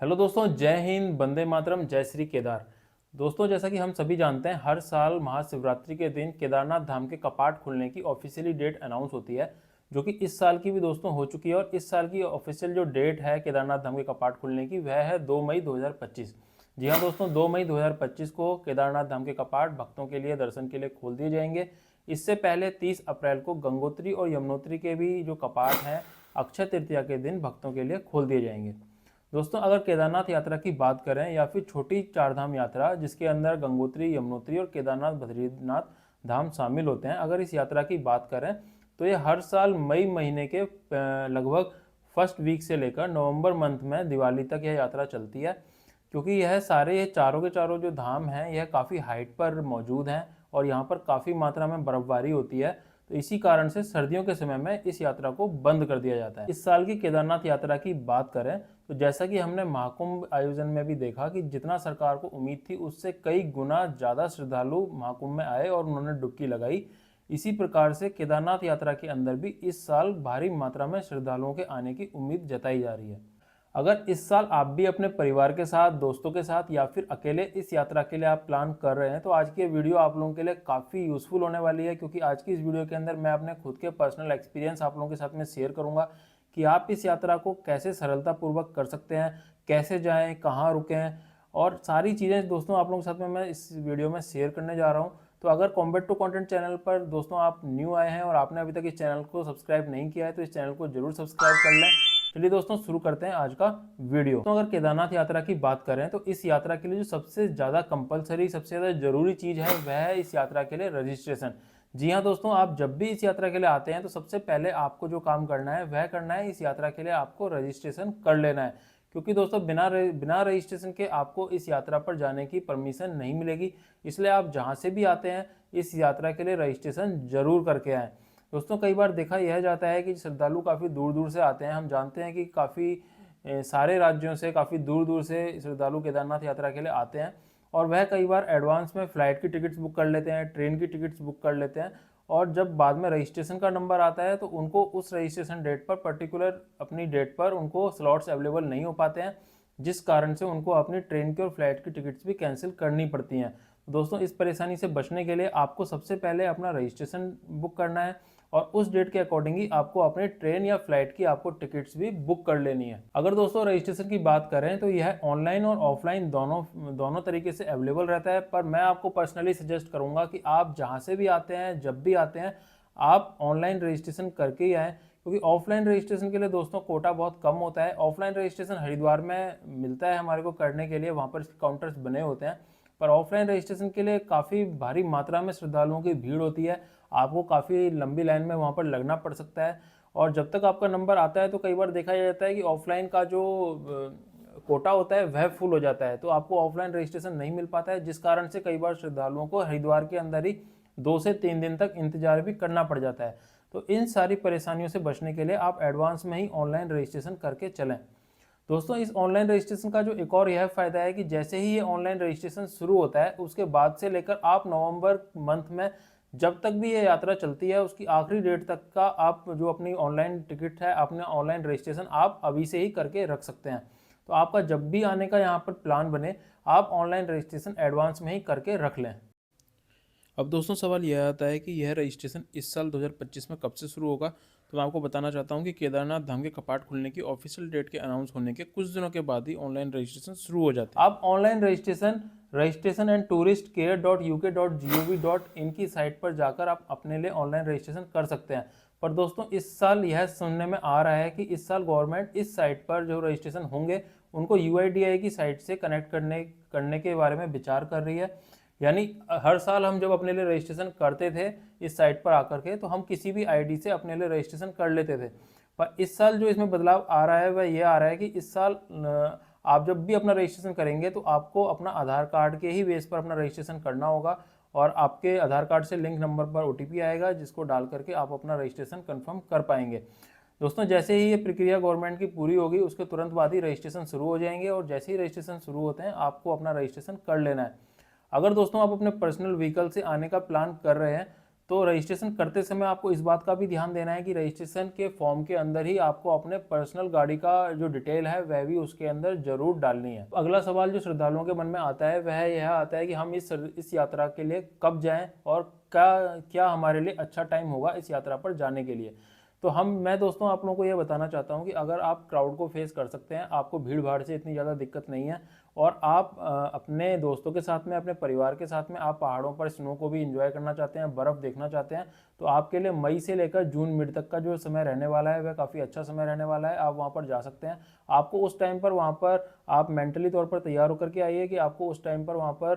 Hello दोस्तों, जय हिंद, वंदे मातरम, जय श्री केदार। दोस्तों, जैसा कि हम सभी जानते हैं, हर साल महाशिवरात्रि के दिन केदारनाथ धाम के कपाट खुलने की ऑफिशियली डेट अनाउंस होती है, जो कि इस साल की भी दोस्तों हो चुकी है। और इस साल की ऑफिशियल जो डेट है केदारनाथ धाम के कपाट खुलने की, वह है 2 मई 2025। जी हाँ दोस्तों, 2 मई 2025 को केदारनाथ धाम के कपाट भक्तों के लिए दर्शन के लिए खोल दिए जाएंगे। इससे पहले 30 अप्रैल को गंगोत्री और यमुनोत्री के भी जो कपाट हैं अक्षय तृतीया के दिन भक्तों के लिए खोल दिए जाएंगे। दोस्तों, अगर केदारनाथ यात्रा की बात करें या फिर छोटी चारधाम यात्रा जिसके अंदर गंगोत्री, यमुनोत्री और केदारनाथ बद्रीनाथ धाम शामिल होते हैं, अगर इस यात्रा की बात करें तो ये हर साल मई महीने के लगभग फर्स्ट वीक से लेकर नवंबर मंथ में दिवाली तक यह यात्रा चलती है। क्योंकि यह सारे चारों के चारों जो धाम हैं यह काफ़ी हाइट पर मौजूद हैं और यहाँ पर काफ़ी मात्रा में बर्फबारी होती है। तो इसी कारण से सर्दियों के समय में इस यात्रा को बंद कर दिया जाता है। इस साल की केदारनाथ यात्रा की बात करें तो जैसा कि हमने महाकुंभ आयोजन में भी देखा कि जितना सरकार को उम्मीद थी उससे कई गुना ज़्यादा श्रद्धालु महाकुंभ में आए और उन्होंने डुबकी लगाई। इसी प्रकार से केदारनाथ यात्रा के अंदर भी इस साल भारी मात्रा में श्रद्धालुओं के आने की उम्मीद जताई जा रही है। अगर इस साल आप भी अपने परिवार के साथ, दोस्तों के साथ या फिर अकेले इस यात्रा के लिए आप प्लान कर रहे हैं तो आज की ये वीडियो आप लोगों के लिए काफ़ी यूज़फुल होने वाली है। क्योंकि आज की इस वीडियो के अंदर मैं अपने खुद के पर्सनल एक्सपीरियंस आप लोगों के साथ में शेयर करूंगा कि आप इस यात्रा को कैसे सरलतापूर्वक कर सकते हैं, कैसे जाएं, कहाँ रुकें, और सारी चीज़ें दोस्तों आप लोगों के साथ में मैं इस वीडियो में शेयर करने जा रहा हूँ। तो अगर कॉम्बैट टू कंटेंट चैनल पर दोस्तों आप न्यू आए हैं और आपने अभी तक इस चैनल को सब्सक्राइब नहीं किया है तो इस चैनल को जरूर सब्सक्राइब कर लें। चलिए दोस्तों, शुरू करते हैं आज का वीडियो। तो अगर केदारनाथ यात्रा की बात करें तो इस यात्रा के लिए जो सबसे ज़्यादा कंपलसरी, सबसे ज़्यादा जरूरी चीज़ है वह है इस यात्रा के लिए रजिस्ट्रेशन। जी हाँ दोस्तों, आप जब भी इस यात्रा के लिए आते हैं तो सबसे पहले आपको जो काम करना है वह करना है, इस यात्रा के लिए आपको रजिस्ट्रेशन कर लेना है। क्योंकि दोस्तों बिना रजिस्ट्रेशन के आपको इस यात्रा पर जाने की परमिशन नहीं मिलेगी। इसलिए आप जहाँ से भी आते हैं इस यात्रा के लिए रजिस्ट्रेशन जरूर करके आएँ। दोस्तों, कई बार देखा यह जाता है कि श्रद्धालु काफ़ी दूर दूर से आते हैं। हम जानते हैं कि काफ़ी सारे राज्यों से, काफ़ी दूर दूर से श्रद्धालु केदारनाथ यात्रा के लिए आते हैं और वह कई बार एडवांस में फ़्लाइट की टिकट्स बुक कर लेते हैं, ट्रेन की टिकट्स बुक कर लेते हैं, और जब बाद में रजिस्ट्रेशन का नंबर आता है तो उनको उस रजिस्ट्रेशन डेट पर, पर्टिकुलर अपनी डेट पर उनको स्लॉट्स अवेलेबल नहीं हो पाते हैं, जिस कारण से उनको अपनी ट्रेन की और फ्लाइट की टिकट्स भी कैंसिल करनी पड़ती हैं। दोस्तों, इस परेशानी से बचने के लिए आपको सबसे पहले अपना रजिस्ट्रेशन बुक करना है और उस डेट के अकॉर्डिंग ही आपको अपने ट्रेन या फ्लाइट की आपको टिकट्स भी बुक कर लेनी है। अगर दोस्तों रजिस्ट्रेशन की बात करें तो यह ऑनलाइन और ऑफलाइन दोनों तरीके से अवेलेबल रहता है। पर मैं आपको पर्सनली सजेस्ट करूंगा कि आप जहां से भी आते हैं, जब भी आते हैं, आप ऑनलाइन रजिस्ट्रेशन करके ही आएँ। क्योंकि ऑफलाइन रजिस्ट्रेशन के लिए दोस्तों कोटा बहुत कम होता है। ऑफलाइन रजिस्ट्रेशन हरिद्वार में मिलता है हमारे को करने के लिए, वहाँ पर काउंटर्स बने होते हैं। पर ऑफलाइन रजिस्ट्रेशन के लिए काफ़ी भारी मात्रा में श्रद्धालुओं की भीड़ होती है, आपको काफ़ी लंबी लाइन में वहाँ पर लगना पड़ सकता है। और जब तक आपका नंबर आता है तो कई बार देखा जाता है कि ऑफलाइन का जो कोटा होता है वह फुल हो जाता है, तो आपको ऑफलाइन रजिस्ट्रेशन नहीं मिल पाता है, जिस कारण से कई बार श्रद्धालुओं को हरिद्वार के अंदर ही 2 से 3 दिन तक इंतजार भी करना पड़ जाता है। तो इन सारी परेशानियों से बचने के लिए आप एडवांस में ही ऑनलाइन रजिस्ट्रेशन करके चलें। दोस्तों, इस ऑनलाइन रजिस्ट्रेशन का जो एक और यह फ़ायदा है कि जैसे ही ये ऑनलाइन रजिस्ट्रेशन शुरू होता है उसके बाद से लेकर आप नवंबर मंथ में जब तक भी ये यात्रा चलती है उसकी आखिरी डेट तक का आप जो अपनी ऑनलाइन टिकट है, अपने ऑनलाइन रजिस्ट्रेशन आप अभी से ही करके रख सकते हैं। तो आपका जब भी आने का यहाँ पर प्लान बने, आप ऑनलाइन रजिस्ट्रेशन एडवांस में ही करके रख लें। अब दोस्तों सवाल यह आता है कि यह रजिस्ट्रेशन इस साल 2025 में कब से शुरू होगा। तो मैं आपको बताना चाहता हूं कि केदारनाथ धाम के कपाट खुलने की ऑफिशियल डेट के अनाउंस होने के कुछ दिनों के बाद ही ऑनलाइन रजिस्ट्रेशन शुरू हो जाता है। आप online registration and tourist care .uk.gov.in की साइट पर जाकर आप अपने लिए ऑनलाइन रजिस्ट्रेशन कर सकते हैं। पर दोस्तों, इस साल यह सुनने में आ रहा है कि इस साल गवर्नमेंट इस साइट पर जो रजिस्ट्रेशन होंगे उनको UIDAI की साइट से कनेक्ट करने के बारे में विचार कर रही है। यानी हर साल हम जब अपने लिए रजिस्ट्रेशन करते थे इस साइट पर आकर के, तो हम किसी भी आईडी से अपने लिए रजिस्ट्रेशन कर लेते थे। पर इस साल जो इसमें बदलाव आ रहा है वह ये आ रहा है कि इस साल आप जब भी अपना रजिस्ट्रेशन करेंगे तो आपको अपना आधार कार्ड के ही बेस पर अपना रजिस्ट्रेशन करना होगा और आपके आधार कार्ड से लिंक नंबर पर OTP आएगा, जिसको डाल करके आप अपना रजिस्ट्रेशन कन्फर्म कर पाएंगे। दोस्तों, जैसे ही ये प्रक्रिया गवर्नमेंट की पूरी होगी उसके तुरंत बाद ही रजिस्ट्रेशन शुरू हो जाएंगे और जैसे ही रजिस्ट्रेशन शुरू होते हैं आपको अपना रजिस्ट्रेशन कर लेना है। अगर दोस्तों आप अपने पर्सनल व्हीकल से आने का प्लान कर रहे हैं तो रजिस्ट्रेशन करते समय आपको इस बात का भी ध्यान देना है कि रजिस्ट्रेशन के फॉर्म के अंदर ही आपको अपने पर्सनल गाड़ी का जो डिटेल है वह भी उसके अंदर जरूर डालनी है। अगला सवाल जो श्रद्धालुओं के मन में आता है वह यह आता है कि हम इस यात्रा के लिए कब जाएं और क्या हमारे लिए अच्छा टाइम होगा इस यात्रा पर जाने के लिए। तो मैं दोस्तों आप लोगों को यह बताना चाहता हूं कि अगर आप क्राउड को फेस कर सकते हैं, आपको भीड़ भाड़ से इतनी ज़्यादा दिक्कत नहीं है और आप अपने दोस्तों के साथ में, अपने परिवार के साथ में आप पहाड़ों पर स्नो को भी एंजॉय करना चाहते हैं, बर्फ़ देखना चाहते हैं, तो आपके लिए मई से लेकर जून मिड तक का जो समय रहने वाला है वह काफ़ी अच्छा समय रहने वाला है। आप वहाँ पर जा सकते हैं। आपको उस टाइम पर वहाँ पर आप मेंटली तौर पर तैयार होकर के आइए कि आपको उस टाइम पर वहाँ पर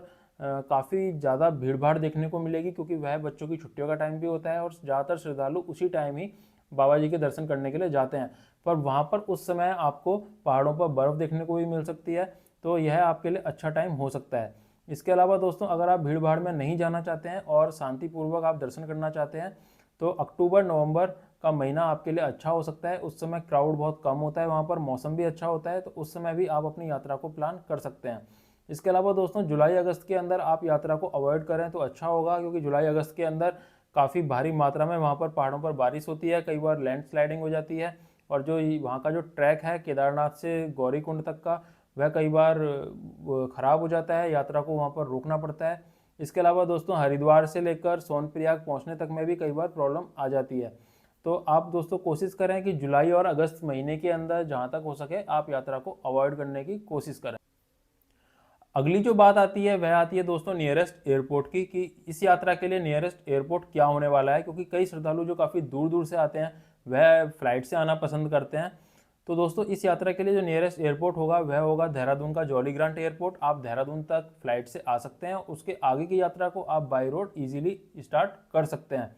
काफ़ी ज़्यादा भीड़ भाड़ देखने को मिलेगी, क्योंकि वह बच्चों की छुट्टियों का टाइम भी होता है और ज़्यादातर श्रद्धालु उसी टाइम ही बाबा जी के दर्शन करने के लिए जाते हैं। पर वहाँ पर उस समय आपको पहाड़ों पर बर्फ़ देखने को भी मिल सकती है, तो यह आपके लिए अच्छा टाइम हो सकता है। इसके अलावा दोस्तों अगर आप भीड़ भाड़ में नहीं जाना चाहते हैं और शांतिपूर्वक आप दर्शन करना चाहते हैं तो अक्टूबर नवंबर का महीना आपके लिए अच्छा हो सकता है। उस समय क्राउड बहुत कम होता है, वहाँ पर मौसम भी अच्छा होता है, तो उस समय भी आप अपनी यात्रा को प्लान कर सकते हैं। इसके अलावा दोस्तों जुलाई अगस्त के अंदर आप यात्रा को अवॉइड करें तो अच्छा होगा, क्योंकि जुलाई अगस्त के अंदर काफ़ी भारी मात्रा में वहाँ पर पहाड़ों पर बारिश होती है, कई बार लैंड स्लाइडिंग हो जाती है और जो वहाँ का जो ट्रैक है केदारनाथ से गौरीकुंड तक का वह कई बार ख़राब हो जाता है, यात्रा को वहाँ पर रोकना पड़ता है। इसके अलावा दोस्तों हरिद्वार से लेकर सोनप्रयाग पहुँचने तक में भी कई बार प्रॉब्लम आ जाती है। तो आप दोस्तों कोशिश करें कि जुलाई और अगस्त महीने के अंदर जहाँ तक हो सके आप यात्रा को अवॉइड करने की कोशिश करें। अगली जो बात आती है वह आती है दोस्तों नियरेस्ट एयरपोर्ट की, कि इस यात्रा के लिए नियरेस्ट एयरपोर्ट क्या होने वाला है, क्योंकि कई श्रद्धालु जो काफ़ी दूर दूर से आते हैं वह फ्लाइट से आना पसंद करते हैं। तो दोस्तों इस यात्रा के लिए जो नियरेस्ट एयरपोर्ट होगा वह होगा देहरादून का जॉली ग्रांट एयरपोर्ट। आप देहरादून तक फ्लाइट से आ सकते हैं, उसके आगे की यात्रा को आप बाई रोड ईजिली स्टार्ट कर सकते हैं।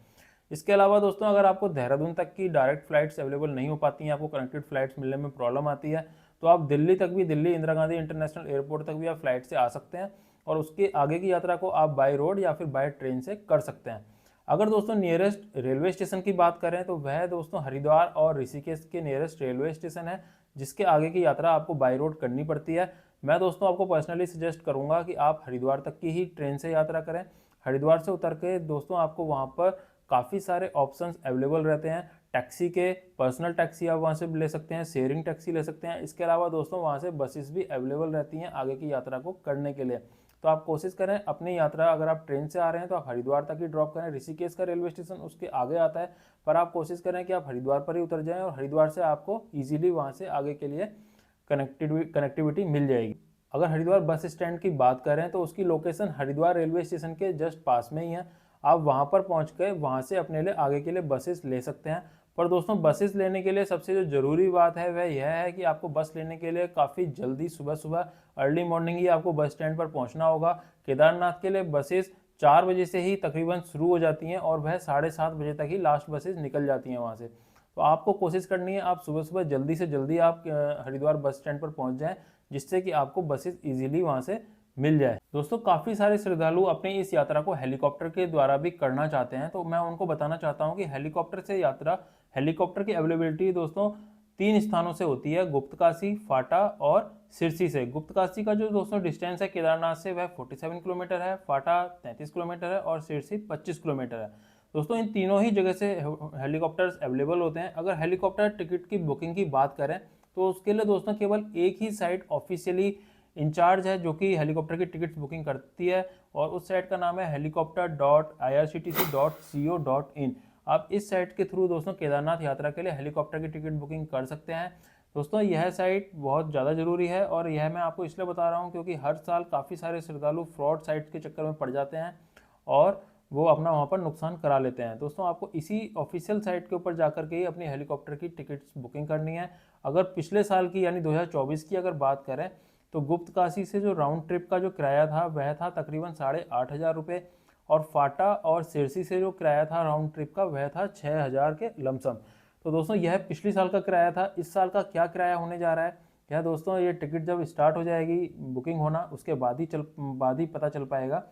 इसके अलावा दोस्तों अगर आपको देहरादून तक की डायरेक्ट फ्लाइट्स अवेलेबल नहीं हो पाती हैं, आपको कनेक्टेड फ्लाइट्स मिलने में प्रॉब्लम आती है, तो आप दिल्ली तक भी, दिल्ली इंदिरा गांधी इंटरनेशनल एयरपोर्ट तक भी आप फ्लाइट से आ सकते हैं और उसके आगे की यात्रा को आप बाय रोड या फिर बाय ट्रेन से कर सकते हैं। अगर दोस्तों नियरेस्ट रेलवे स्टेशन की बात करें तो वह दोस्तों हरिद्वार और ऋषिकेश के नियरेस्ट रेलवे स्टेशन है, जिसके आगे की यात्रा आपको बाय रोड करनी पड़ती है। मैं दोस्तों आपको पर्सनली सजेस्ट करूंगा कि आप हरिद्वार तक की ही ट्रेन से यात्रा करें। हरिद्वार से उतर के दोस्तों आपको वहाँ पर काफ़ी सारे ऑप्शंस अवेलेबल रहते हैं। टैक्सी के, पर्सनल टैक्सी आप वहाँ से ले सकते हैं, शेयरिंग टैक्सी ले सकते हैं। इसके अलावा दोस्तों वहाँ से बसेस भी अवेलेबल रहती हैं आगे की यात्रा को करने के लिए। तो आप कोशिश करें अपनी यात्रा, अगर आप ट्रेन से आ रहे हैं तो आप हरिद्वार तक ही ड्रॉप करें। ऋषिकेश का रेलवे स्टेशन उसके आगे आता है, पर आप कोशिश करें कि आप हरिद्वार पर ही उतर जाएं और हरिद्वार से आपको ईजिली वहाँ से आगे के लिए कनेक्टिविटी मिल जाएगी। अगर हरिद्वार बस स्टैंड की बात करें तो उसकी लोकेशन हरिद्वार रेलवे स्टेशन के जस्ट पास में ही है। आप वहाँ पर पहुँच के वहाँ से अपने लिए आगे के लिए बसेस ले सकते हैं। पर दोस्तों बसेस लेने के लिए सबसे जो ज़रूरी बात है वह यह है कि आपको बस लेने के लिए काफ़ी जल्दी सुबह सुबह अर्ली मॉर्निंग ही आपको बस स्टैंड पर पहुँचना होगा। केदारनाथ के लिए बसेस 4 बजे से ही तकरीबन शुरू हो जाती हैं और वह 7:30 बजे तक ही लास्ट बसेस निकल जाती हैं वहाँ से। तो आपको कोशिश करनी है आप सुबह सुबह जल्दी से जल्दी आप हरिद्वार बस स्टैंड पर पहुँच जाएँ, जिससे कि आपको बसेस ईजिली वहाँ से मिल जाए। दोस्तों काफ़ी सारे श्रद्धालु अपनी इस यात्रा को हेलीकॉप्टर के द्वारा भी करना चाहते हैं, तो मैं उनको बताना चाहता हूं कि हेलीकॉप्टर से यात्रा, हेलीकॉप्टर की अवेलेबिलिटी दोस्तों 3 स्थानों से होती है, गुप्तकाशी, फाटा और सिरसी से। गुप्तकाशी का जो दोस्तों डिस्टेंस है केदारनाथ से वह 47 किलोमीटर है, फाटा 33 किलोमीटर है और सिरसी 25 किलोमीटर है। दोस्तों इन तीनों ही जगह से हेलीकॉप्टर्स अवेलेबल होते हैं। अगर हेलीकॉप्टर टिकट की बुकिंग की बात करें तो उसके लिए दोस्तों केवल एक ही साइट ऑफिशियली इंचार्ज है जो कि हेलीकॉप्टर की टिकट्स बुकिंग करती है और उस साइट का नाम है helicopter.irctc.co.in। आप इस साइट के थ्रू दोस्तों केदारनाथ यात्रा के लिए हेलीकॉप्टर की टिकट बुकिंग कर सकते हैं। दोस्तों यह साइट बहुत ज़्यादा ज़रूरी है और यह मैं आपको इसलिए बता रहा हूँ क्योंकि हर साल काफ़ी सारे श्रद्धालु फ्रॉड साइट्स के चक्कर में पड़ जाते हैं और वो अपना वहाँ पर नुकसान करा लेते हैं। दोस्तों आपको इसी ऑफिशियल साइट के ऊपर जाकर के ही अपनी हेलीकॉप्टर की टिकट्स बुकिंग करनी है। अगर पिछले साल की यानी 2024 की अगर बात करें तो गुप्तकाशी से जो राउंड ट्रिप का जो किराया था वह था तकरीबन 8,500 रुपये और फाटा और सिरसी से जो किराया था राउंड ट्रिप का वह था 6,000 के लमसम। तो दोस्तों यह पिछले साल का किराया था। इस साल का क्या किराया होने जा रहा है, क्या दोस्तों ये टिकट जब स्टार्ट हो जाएगी बुकिंग होना उसके बाद ही पता चल पाएगा।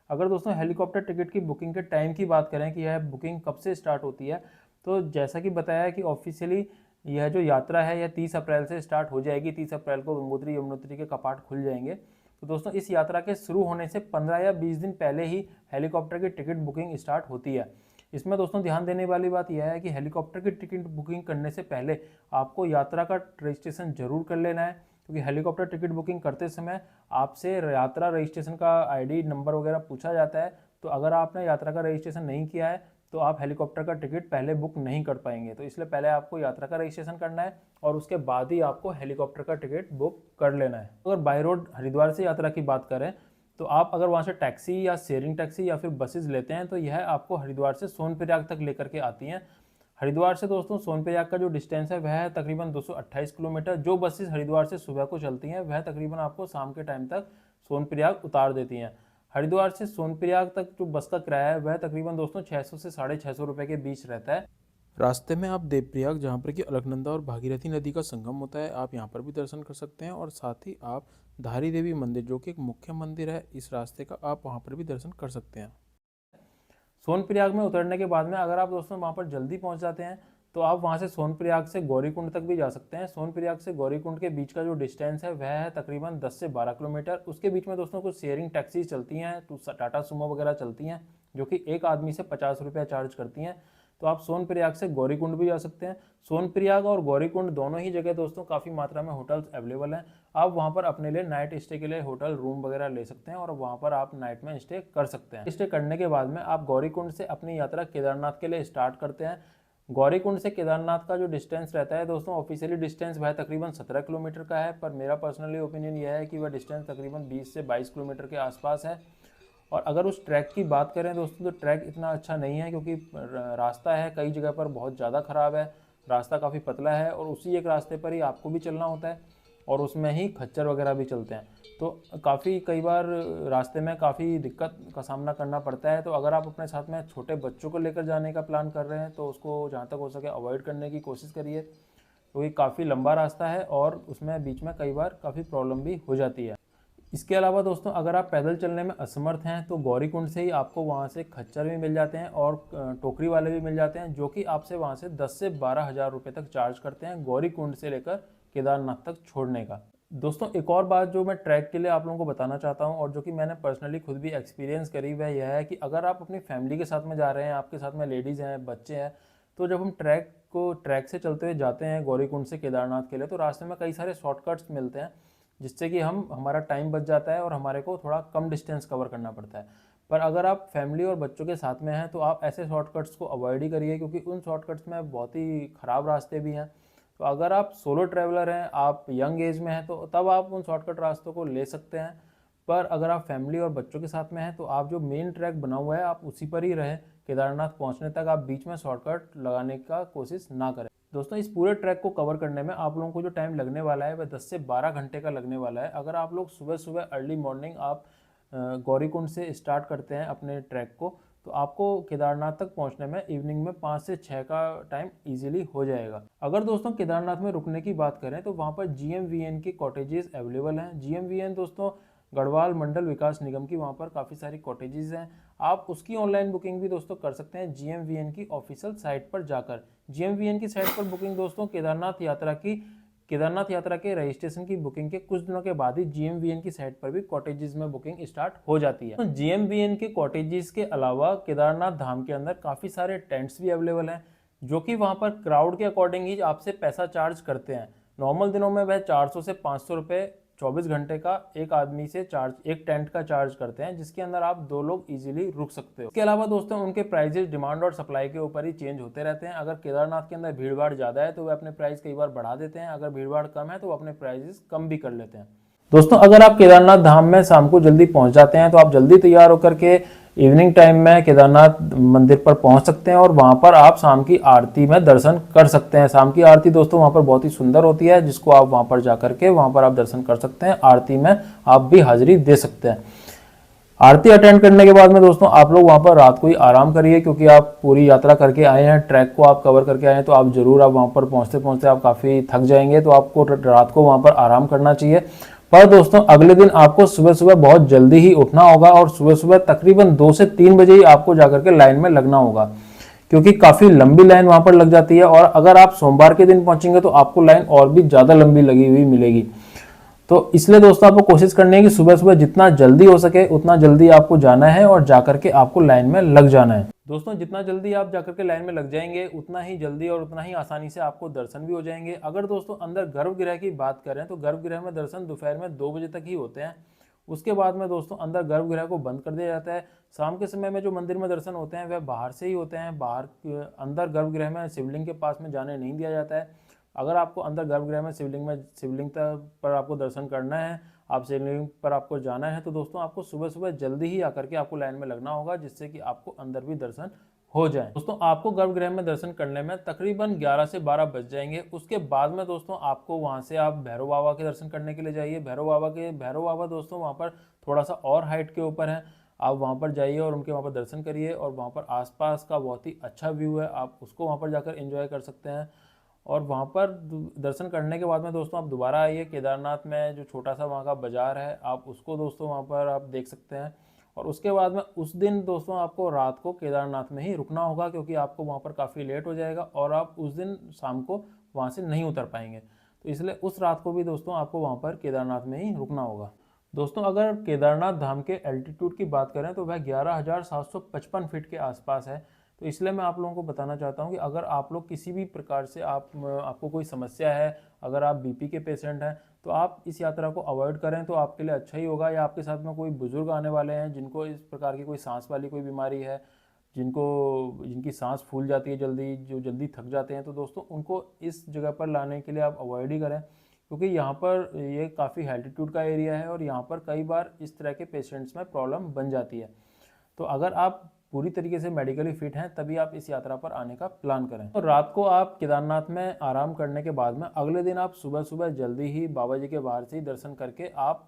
अगर दोस्तों हेलीकॉप्टर टिकट की बुकिंग के टाइम की बात करें कि यह बुकिंग कब से स्टार्ट होती है, तो जैसा कि बताया कि ऑफिशियली यह जो यात्रा है यह 30 अप्रैल से स्टार्ट हो जाएगी। 30 अप्रैल को गंगोत्री यमुनोत्री के कपाट खुल जाएंगे। तो दोस्तों इस यात्रा के शुरू होने से 15 या 20 दिन पहले ही हेलीकॉप्टर की टिकट बुकिंग स्टार्ट होती है। इसमें दोस्तों ध्यान देने वाली बात यह है कि हेलीकॉप्टर की टिकट बुकिंग करने से पहले आपको यात्रा का रजिस्ट्रेशन जरूर कर लेना है, क्योंकि हेलीकॉप्टर टिकट बुकिंग करते समय आपसे यात्रा रजिस्ट्रेशन का आईडी नंबर वगैरह पूछा जाता है। तो अगर आपने यात्रा का रजिस्ट्रेशन नहीं किया है तो आप हेलीकॉप्टर का टिकट पहले बुक नहीं कर पाएंगे। तो इसलिए पहले आपको यात्रा का रजिस्ट्रेशन करना है और उसके बाद ही आपको हेलीकॉप्टर का टिकट बुक कर लेना है। अगर बाय रोड हरिद्वार से यात्रा की बात करें तो आप अगर वहाँ से टैक्सी या शेयरिंग टैक्सी या फिर बसेस लेते हैं तो यह आपको हरिद्वार से सोनप्रयाग तक लेकर के आती हैं। हरिद्वार से दोस्तों सोनप्रयाग का जो डिस्टेंस है वह है तकरीबन 228 किलोमीटर। जो बसेस हरिद्वार से सुबह को चलती हैं वह तकरीबन आपको शाम के टाइम तक सोनप्रयाग उतार देती हैं। हरिद्वार से सोनप्रयाग तक जो बस का किराया है वह तकरीबन दोस्तों 600 से 650 रुपये के बीच रहता है। रास्ते में आप देवप्रयाग, जहाँ पर कि अलकनंदा और भागीरथी नदी का संगम होता है, आप यहाँ पर भी दर्शन कर सकते हैं। और साथ ही आप धारी देवी मंदिर, जो कि एक मुख्य मंदिर है इस रास्ते का, आप वहाँ पर भी दर्शन कर सकते हैं। सोनप्रयाग में उतरने के बाद में अगर आप दोस्तों वहाँ पर जल्दी पहुँच जाते हैं तो आप वहाँ से सोनप्रयाग से गौरीकुंड तक भी जा सकते हैं। सोनप्रयाग से गौरीकुंड के बीच का जो डिस्टेंस है वह है तकरीबन 10 से 12 किलोमीटर। उसके बीच में दोस्तों कुछ शेयरिंग टैक्सी चलती हैं, तो टाटा सुमो वगैरह चलती हैं, जो कि एक आदमी से 50 रुपया चार्ज करती हैं। तो आप सोनप्रयाग से गौरीकुंड भी जा सकते हैं। सोनप्रयाग और गौरीकुंड दोनों ही जगह दोस्तों काफ़ी मात्रा में होटल्स अवेलेबल हैं। आप वहाँ पर अपने लिए नाइट स्टे के लिए होटल रूम वगैरह ले सकते हैं और वहाँ पर आप नाइट में स्टे कर सकते हैं। स्टे करने के बाद में आप गौरीकुंड से अपनी यात्रा केदारनाथ के लिए स्टार्ट करते हैं। गौरीकुंड से केदारनाथ का जो डिस्टेंस रहता है दोस्तों, ऑफिशियली डिस्टेंस वह तकरीबन 17 किलोमीटर का है, पर मेरा पर्सनली ओपिनियन यह है कि वह डिस्टेंस तकरीबन 20 से 22 किलोमीटर के आसपास है। और अगर उस ट्रैक की बात करें दोस्तों तो ट्रैक इतना अच्छा नहीं है, क्योंकि रास्ता है कई जगह पर बहुत ज़्यादा ख़राब है, रास्ता काफ़ी पतला है और उसी एक रास्ते पर ही आपको भी चलना होता है और उसमें ही खच्चर वगैरह भी चलते हैं। तो काफ़ी कई बार रास्ते में काफ़ी दिक्कत का सामना करना पड़ता है। तो अगर आप अपने साथ में छोटे बच्चों को लेकर जाने का प्लान कर रहे हैं तो उसको जहाँ तक हो सके अवॉइड करने की कोशिश करिए, क्योंकि काफ़ी लंबा रास्ता है और उसमें बीच में कई बार काफ़ी प्रॉब्लम भी हो जाती है। इसके अलावा दोस्तों अगर आप पैदल चलने में असमर्थ हैं तो गौरीकुंड से ही आपको वहाँ से खच्चर भी मिल जाते हैं और टोकरी वाले भी मिल जाते हैं, जो कि आपसे वहाँ से 10 से 12 हज़ार रुपये तक चार्ज करते हैं गौरीकुंड से लेकर केदारनाथ तक छोड़ने का। दोस्तों एक और बात जो मैं ट्रैक के लिए आप लोगों को बताना चाहता हूँ और जो कि मैंने पर्सनली खुद भी एक्सपीरियंस करी, वह यह है कि अगर आप अपनी फैमिली के साथ में जा रहे हैं, आपके साथ में लेडीज़ हैं, बच्चे हैं, तो जब हम ट्रैक से चलते हुए जाते हैं गौरीकुंड से केदारनाथ के लिए, तो रास्ते में कई सारे शॉर्टकट्स मिलते हैं जिससे कि हमारा टाइम बच जाता है और हमारे को थोड़ा कम डिस्टेंस कवर करना पड़ता है। पर अगर आप फैमिली और बच्चों के साथ में हैं तो आप ऐसे शॉर्टकट्स को अवॉइड ही करिए, क्योंकि उन शॉर्टकट्स में बहुत ही ख़राब रास्ते भी हैं। तो अगर आप सोलो ट्रैवलर हैं, आप यंग एज में हैं, तो तब आप उन शॉर्टकट रास्तों को ले सकते हैं। पर अगर आप फैमिली और बच्चों के साथ में हैं तो आप जो मेन ट्रैक बना हुआ है आप उसी पर ही रहें। केदारनाथ पहुंचने तक आप बीच में शॉर्टकट लगाने का कोशिश ना करें। दोस्तों इस पूरे ट्रैक को कवर करने में आप लोगों को जो टाइम लगने वाला है वह 10 से 12 घंटे का लगने वाला है। अगर आप लोग सुबह सुबह अर्ली मॉर्निंग आप गौरीकुंड से स्टार्ट करते हैं अपने ट्रैक को, तो आपको केदारनाथ तक पहुंचने में इवनिंग में 5 से 6 का टाइम इजीली हो जाएगा। अगर दोस्तों केदारनाथ में रुकने की बात करें तो वहाँ पर GMVN की कॉटेजेस अवेलेबल हैं। GMVN दोस्तों गढ़वाल मंडल विकास निगम की वहाँ पर काफ़ी सारी कॉटेजेस हैं। आप उसकी ऑनलाइन बुकिंग भी दोस्तों कर सकते हैं GMVN की ऑफिशियल साइट पर जाकर। GMVN की साइट पर बुकिंग दोस्तों केदारनाथ यात्रा के रजिस्ट्रेशन की बुकिंग के कुछ दिनों के बाद ही GMVN की साइट पर भी कॉटेजेस में बुकिंग स्टार्ट हो जाती है। तो GMVN के कॉटेजेस के अलावा केदारनाथ धाम के अंदर काफ़ी सारे टेंट्स भी अवेलेबल हैं, जो कि वहाँ पर क्राउड के अकॉर्डिंग ही आपसे पैसा चार्ज करते हैं। नॉर्मल दिनों में वह 400 से 500 रुपये 24 घंटे का एक आदमी से एक टेंट का चार्ज करते हैं, जिसके अंदर आप 2 लोग इजीली रुक सकते हो। इसके अलावा दोस्तों उनके प्राइजेस डिमांड और सप्लाई के ऊपर ही चेंज होते रहते हैं। अगर केदारनाथ के अंदर भीड़ भाड़ ज़्यादा है तो वे अपने प्राइस कई बार बढ़ा देते हैं, अगर भीड़ भाड़ कम है तो वो अपने प्राइजेस कम भी कर लेते हैं। दोस्तों अगर आप केदारनाथ धाम में शाम को जल्दी पहुंच जाते हैं तो आप जल्दी तैयार होकर के इवनिंग टाइम में केदारनाथ मंदिर पर पहुंच सकते हैं और वहां पर आप शाम की आरती में दर्शन कर सकते हैं। शाम की आरती दोस्तों वहां पर बहुत ही सुंदर होती है, जिसको आप वहां पर जाकर के वहां पर आप दर्शन कर सकते हैं। आरती में आप भी हाजिरी दे सकते हैं। आरती अटेंड करने के बाद में दोस्तों आप लोग वहां पर रात को ही आराम करिए, क्योंकि आप पूरी यात्रा करके आए हैं, ट्रैक को आप कवर करके आए हैं, तो आप जरूर आप वहां पर पहुंचते पहुंचते आप काफ़ी थक जाएंगे, तो आपको रात को वहां पर आराम करना चाहिए। पर दोस्तों अगले दिन आपको सुबह सुबह बहुत जल्दी ही उठना होगा और सुबह सुबह तकरीबन 2 से 3 बजे ही आपको जाकर के लाइन में लगना होगा, क्योंकि काफ़ी लंबी लाइन वहां पर लग जाती है। और अगर आप सोमवार के दिन पहुंचेंगे तो आपको लाइन और भी ज़्यादा लंबी लगी हुई मिलेगी। तो इसलिए दोस्तों आपको कोशिश करनी है कि सुबह सुबह जितना जल्दी हो सके उतना जल्दी आपको जाना है और जाकर के आपको लाइन में लग जाना है। दोस्तों जितना जल्दी आप जाकर के लाइन में लग जाएंगे उतना ही जल्दी और उतना ही आसानी से आपको दर्शन भी हो जाएंगे। अगर दोस्तों अंदर गर्भगृह की बात करें तो गर्भगृह में दर्शन दोपहर में 2 बजे तक ही होते हैं। उसके बाद में दोस्तों अंदर गर्भगृह को बंद कर दिया जाता है। शाम के समय में जो मंदिर में दर्शन होते हैं वह बाहर से ही होते हैं। बाहर अंदर गर्भगृह में शिवलिंग के पास में जाने नहीं दिया जाता है। अगर आपको अंदर गर्भगृह में शिवलिंग पर आपको दर्शन करना है, आप शिवलिंग पर आपको जाना है, तो दोस्तों आपको सुबह सुबह जल्दी ही आकर के आपको लाइन में लगना होगा, जिससे कि आपको अंदर भी दर्शन हो जाए। दोस्तों आपको गर्भगृह में दर्शन करने में तकरीबन 11 से 12 बज जाएंगे। उसके बाद में दोस्तों आपको वहां से आप भैरव बाबा के दर्शन करने के लिए जाइए। भैरव बाबा दोस्तों वहां पर थोड़ा सा और हाइट के ऊपर है। आप वहां पर जाइए और उनके वहां पर दर्शन करिए, और वहां पर आसपास का बहुत ही अच्छा व्यू है, आप उसको वहां पर जाकर एंजॉय कर सकते हैं। और वहाँ पर दर्शन करने के बाद में दोस्तों आप दोबारा आइए। केदारनाथ में जो छोटा सा वहाँ का बाजार है, आप उसको दोस्तों वहाँ पर आप देख सकते हैं। और उसके बाद में उस दिन दोस्तों आपको रात को केदारनाथ में ही रुकना होगा, क्योंकि आपको वहाँ पर काफ़ी लेट हो जाएगा और आप उस दिन शाम को वहाँ से नहीं उतर पाएंगे। तो इसलिए उस रात को भी दोस्तों आपको वहाँ पर केदारनाथ में ही रुकना होगा। दोस्तों अगर केदारनाथ धाम के एल्टीट्यूड की बात करें तो वह 11,755 फीट के आसपास है। तो इसलिए मैं आप लोगों को बताना चाहता हूँ कि अगर आप लोग किसी भी प्रकार से आपको कोई समस्या है, अगर आप बीपी के पेशेंट हैं, तो आप इस यात्रा को अवॉइड करें तो आपके लिए अच्छा ही होगा। या आपके साथ में कोई बुजुर्ग आने वाले हैं जिनको इस प्रकार की कोई सांस वाली कोई बीमारी है, जिनकी सांस फूल जाती है जल्दी, जो जल्दी थक जाते हैं, तो दोस्तों उनको इस जगह पर लाने के लिए आप अवॉइड ही करें, क्योंकि यहाँ पर ये काफ़ी एल्टीट्यूड का एरिया है और यहाँ पर कई बार इस तरह के पेशेंट्स में प्रॉब्लम बन जाती है। तो अगर आप पूरी तरीके से मेडिकली फिट हैं तभी आप इस यात्रा पर आने का प्लान करें। तो रात को आप केदारनाथ में आराम करने के बाद में अगले दिन आप सुबह सुबह जल्दी ही बाबा जी के बाहर से ही दर्शन करके आप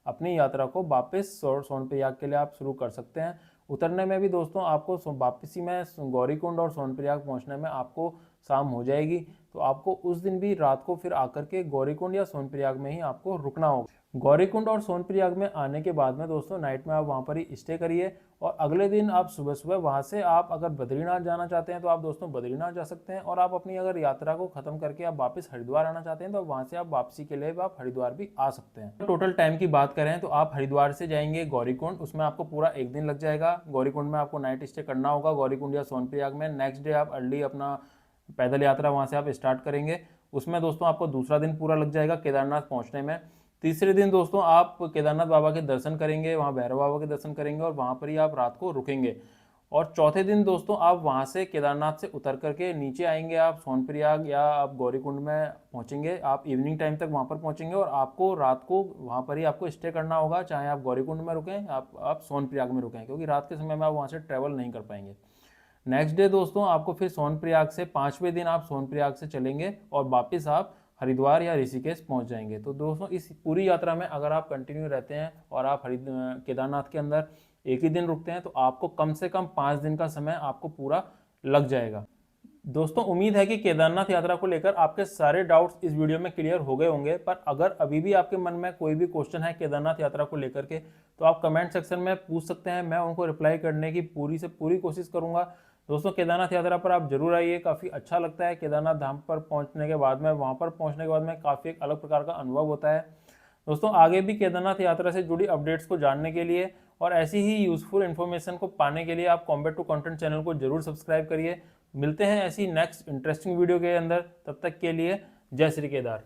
अपनी यात्रा को वापस सोनप्रयाग के लिए आप शुरू कर सकते हैं। उतरने में भी दोस्तों आपको वापसी में गौरीकुंड और सोनप्रयाग पहुंचने में आपको शाम हो जाएगी। तो आपको उस दिन भी रात को फिर आकर के गौरीकुंड या सोनप्रयाग में ही आपको रुकना होगा। गौरीकुंड और सोनप्रयाग में आने के बाद में दोस्तों नाइट में आप वहाँ पर ही स्टे करिए, और अगले दिन आप सुबह सुबह वहाँ से आप अगर बद्रीनाथ जाना चाहते हैं तो आप दोस्तों बद्रीनाथ जा सकते हैं। और आप अपनी अगर यात्रा को खत्म करके आप वापस हरिद्वार आना चाहते हैं तो वहाँ से आप वापसी के लिए आप हरिद्वार भी आ सकते हैं। टोटल टाइम की बात करें तो आप हरिद्वार से जाएंगे गौरीकुंड, उसमें आपको पूरा 1 दिन लग जाएगा। गौरीकुंड में आपको नाइट स्टे करना होगा, गौरीकुंड या सोनप्रयाग में। नेक्स्ट डे आप अर्ली अपना पैदल यात्रा वहाँ से आप स्टार्ट करेंगे। उसमें दोस्तों आपको दूसरा दिन पूरा लग जाएगा केदारनाथ पहुँचने में। तीसरे दिन दोस्तों आप केदारनाथ बाबा के दर्शन करेंगे, वहाँ भैरव बाबा के दर्शन करेंगे और वहाँ पर ही आप रात को रुकेंगे। और चौथे दिन दोस्तों आप वहाँ से केदारनाथ से उतर करके नीचे आएंगे, आप सोनप्रयाग या आप गौरीकुंड में पहुँचेंगे। आप इवनिंग टाइम तक वहाँ पर पहुँचेंगे और आपको रात को वहाँ पर ही आपको स्टे करना होगा, चाहे आप गौरीकुंड में रुकें आप सोनप्रयाग में रुकें, क्योंकि रात के समय में आप वहाँ से ट्रैवल नहीं कर पाएंगे। नेक्स्ट डे दोस्तों आपको फिर सोनप्रयाग से 5वें दिन आप सोनप्रयाग से चलेंगे और वापस आप हरिद्वार या ऋषिकेश पहुंच जाएंगे। तो दोस्तों इस पूरी यात्रा में अगर आप कंटिन्यू रहते हैं और आप केदारनाथ के अंदर एक ही दिन रुकते हैं तो आपको कम से कम 5 दिन का समय आपको पूरा लग जाएगा। दोस्तों उम्मीद है कि केदारनाथ यात्रा को लेकर आपके सारे डाउट्स इस वीडियो में क्लियर हो गए होंगे, पर अगर अभी भी आपके मन में कोई भी क्वेश्चन है केदारनाथ यात्रा को लेकर के तो आप कमेंट सेक्शन में पूछ सकते हैं। मैं उनको रिप्लाई करने की पूरी से पूरी कोशिश करूंगा। दोस्तों केदारनाथ यात्रा पर आप जरूर आइए, काफ़ी अच्छा लगता है। केदारनाथ धाम पर पहुंचने के बाद में वहां पर पहुंचने के बाद में काफ़ी एक अलग प्रकार का अनुभव होता है। दोस्तों आगे भी केदारनाथ यात्रा से जुड़ी अपडेट्स को जानने के लिए और ऐसी ही यूजफुल इन्फॉर्मेशन को पाने के लिए आप कॉम्बैट टू कंटेंट चैनल को जरूर सब्सक्राइब करिए। मिलते हैं ऐसी नेक्स्ट इंटरेस्टिंग वीडियो के अंदर, तब तक के लिए जय श्री केदार।